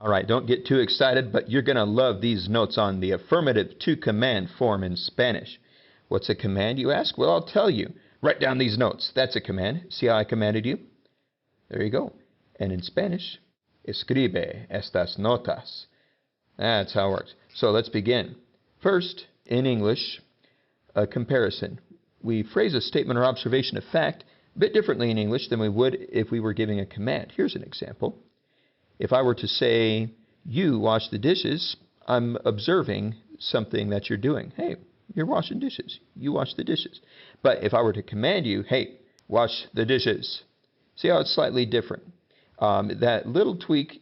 All right, don't get too excited, but you're going to love these notes on the affirmative to command form in Spanish. What's a command, you ask? Well, I'll tell you. Write down these notes. That's a command. See how I commanded you? There you go. And in Spanish, escribe estas notas. That's how it works. So let's begin. First, in English, a comparison. We phrase a statement or observation of fact a bit differently in English than we would if we were giving a command. Here's an example. If I were to say, you wash the dishes, I'm observing something that you're doing. Hey, you're washing dishes. You wash the dishes. But if I were to command you, hey, wash the dishes. See how it's slightly different? That little tweak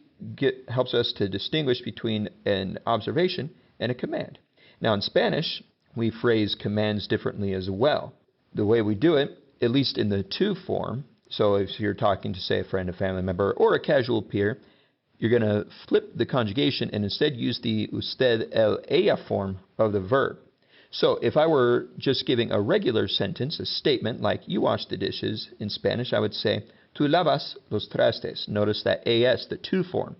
helps us to distinguish between an observation and a command. Now in Spanish, we phrase commands differently as well. The way we do it, at least in the to form, so if you're talking to, say, a friend, a family member, or a casual peer, you're going to flip the conjugation and instead use the usted el ella form of the verb. So if I were just giving a regular sentence, a statement like you wash the dishes in Spanish, I would say, tú lavas los trastes. Notice that as, the to form.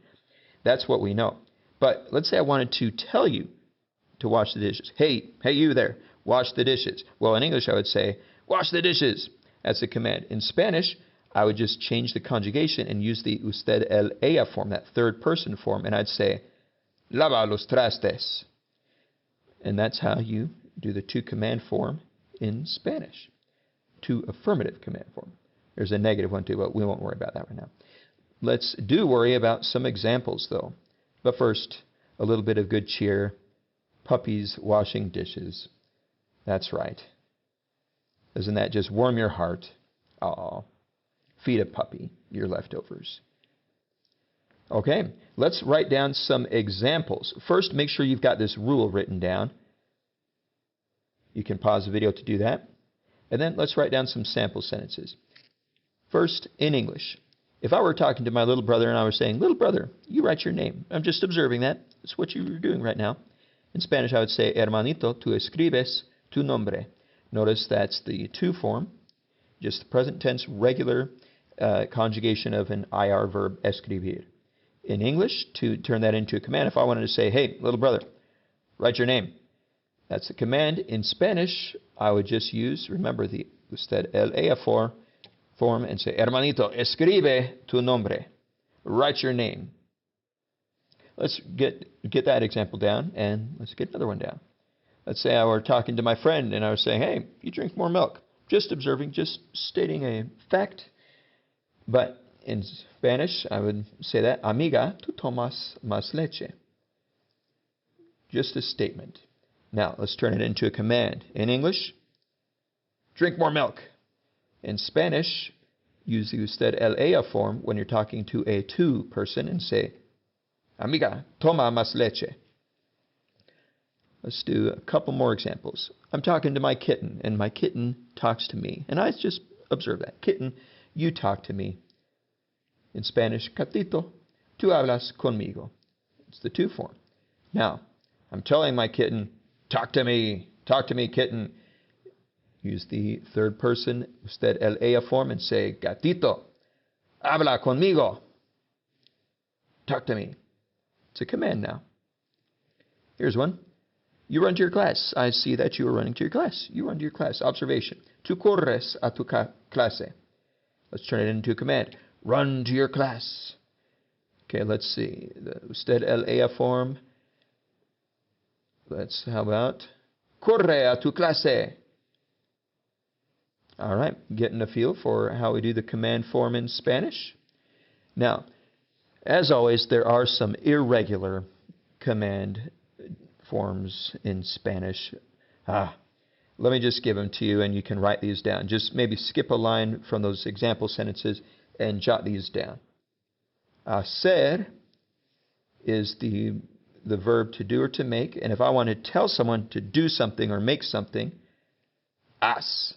That's what we know. But let's say I wanted to tell you to wash the dishes. Hey you there, wash the dishes. Well, in English I would say, wash the dishes. That's the command. In Spanish, I would just change the conjugation and use the usted el ella form, that third person form, and I'd say, lava los trastes. And that's how you do the to command form in Spanish. To affirmative command form. There's a negative one too, but we won't worry about that right now. Let's worry about some examples though. But first, a little bit of good cheer. Puppies washing dishes. That's right. Doesn't that just warm your heart? Aw. Feed a puppy your leftovers. Okay, let's write down some examples. First, make sure you've got this rule written down. You can pause the video to do that. And then let's write down some sample sentences. First, in English. If I were talking to my little brother and I was saying, little brother, you write your name. I'm just observing that. That's what you're doing right now. In Spanish, I would say, hermanito, tú escribes tu nombre. Notice that's the to form, just the present tense regular conjugation of an IR verb, escribir. In English, to turn that into a command, if I wanted to say, hey, little brother, write your name. That's the command. In Spanish, I would just use, remember, the usted el ella form and say, hermanito, escribe tu nombre. Write your name. Let's get that example down, and let's get another one down. Let's say I were talking to my friend, and I was saying, hey, you drink more milk. Just observing, just stating a fact. But in Spanish, I would say that, amiga, tú tomas más leche. Just a statement. Now, let's turn it into a command. In English, drink more milk. In Spanish, use the usted el ella form when you're talking to a to person and say, amiga, toma más leche. Let's do a couple more examples. I'm talking to my kitten, and my kitten talks to me. And I just observe that. Kitten, you talk to me. In Spanish, gatito, tú hablas conmigo. It's the to form. Now, I'm telling my kitten, talk to me, kitten. Use the third person, usted el ella form, and say, gatito, habla conmigo. Talk to me. It's a command now. Here's one. You run to your class. I see that you are running to your class. You run to your class. Observation. Tú corres a tu clase. Let's turn it into a command. Run to your class. Okay, let's see. The usted el ella form. How about? Corre a tu clase. All right, getting a feel for how we do the command form in Spanish. Now, as always, there are some irregular command forms in Spanish. Let me just give them to you, and you can write these down. Just maybe skip a line from those example sentences and jot these down. Hacer is the verb to do or to make, and if I want to tell someone to do something or make something, haz.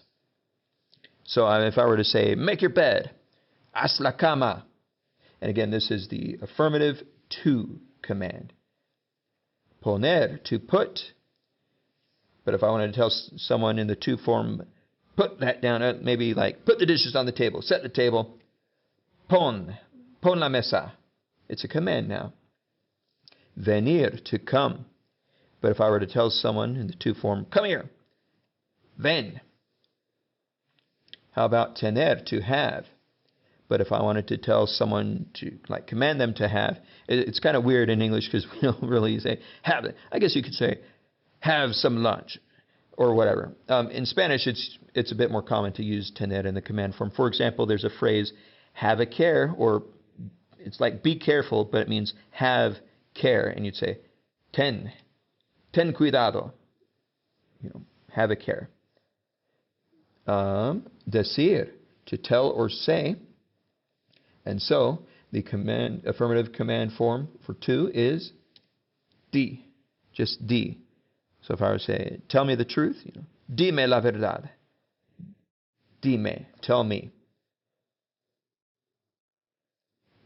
So if I were to say, make your bed, haz la cama. And again, this is the affirmative to command. Poner, to put. But if I wanted to tell someone in the to form, put that down, maybe like, put the dishes on the table, set the table. Pon la mesa. It's a command now. Venir, to come. But if I were to tell someone in the to form, come here, ven. How about tener, to have? But if I wanted to tell someone to, like, command them to have, it's kind of weird in English because we don't really say have it. I guess you could say have some lunch or whatever. In Spanish, it's a bit more common to use tener in the command form. For example, there's a phrase, have a care, or it's like be careful, but it means have care. And you'd say, ten cuidado. You know, have a care. Decir, to tell or say. And so, the affirmative command form for to is di, just di. So if I were to say, tell me the truth, dime la verdad. Dime, tell me.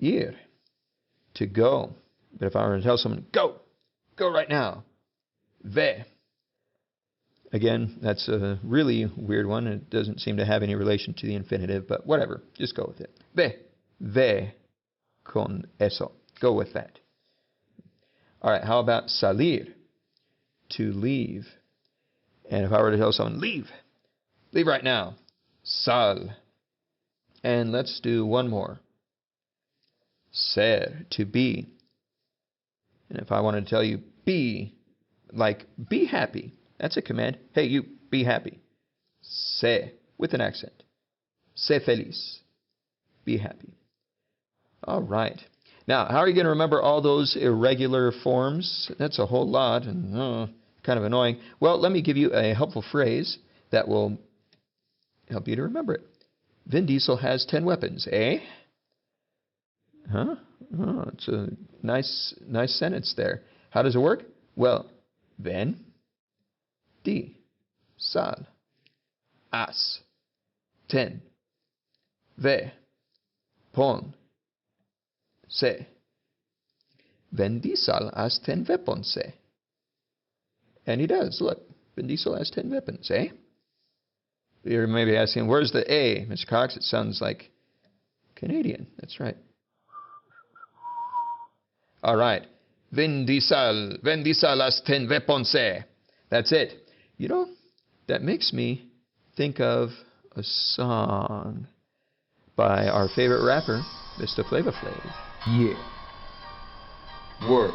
Ir, to go. But if I were to tell someone, go right now. Ve. Again, that's a really weird one. It doesn't seem to have any relation to the infinitive, but whatever, just go with it. Ve con eso. Go with that. All right, how about salir? To leave. And if I were to tell someone, leave right now. Sal. And let's do one more. Ser, to be. And if I wanted to tell you, be, like, be happy. That's a command. Hey, you, be happy. Sé, with an accent. Sé feliz. Be happy. All right. Now, how are you going to remember all those irregular forms? That's a whole lot, and kind of annoying. Well, let me give you a helpful phrase that will help you to remember it. Vin Diesel has 10 weapons, eh? Huh? Oh, it's a nice sentence there. How does it work? Well, Ven, Di, Sal, As, Ten, Ve, Pon, Se. Vin Diesel has 10 weapons, eh? And he does. Look, Vin Diesel has 10 weapons, eh? You're maybe asking, where's the A, Mr. Cox? It sounds like Canadian. That's right. All right. Vin Diesel has 10 weapons, eh? That's it. You know, that makes me think of a song by our favorite rapper, Mr. Flava Flav. Yeah. Word.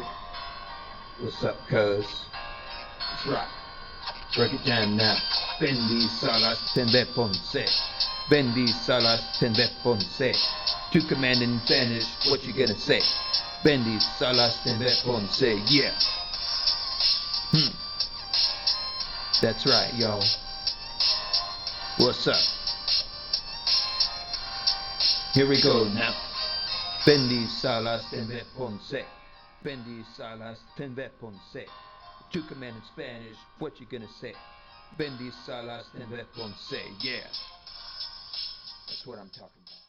What's up, cuz? That's right. Break it down now. Vin Diesel has 10 weapons, eh? Vin Diesel has 10 weapons, eh? To command in Spanish, what you gonna say? Vin Diesel has 10 weapons, eh? Yeah. That's right, yo. What's up? Here we go now. Vin Diesel has 10 weapons, eh? Vin Diesel has 10 weapons, eh? To command in Spanish, what you gonna say? Vin Diesel has 10 weapons, eh? Yeah. That's what I'm talking about.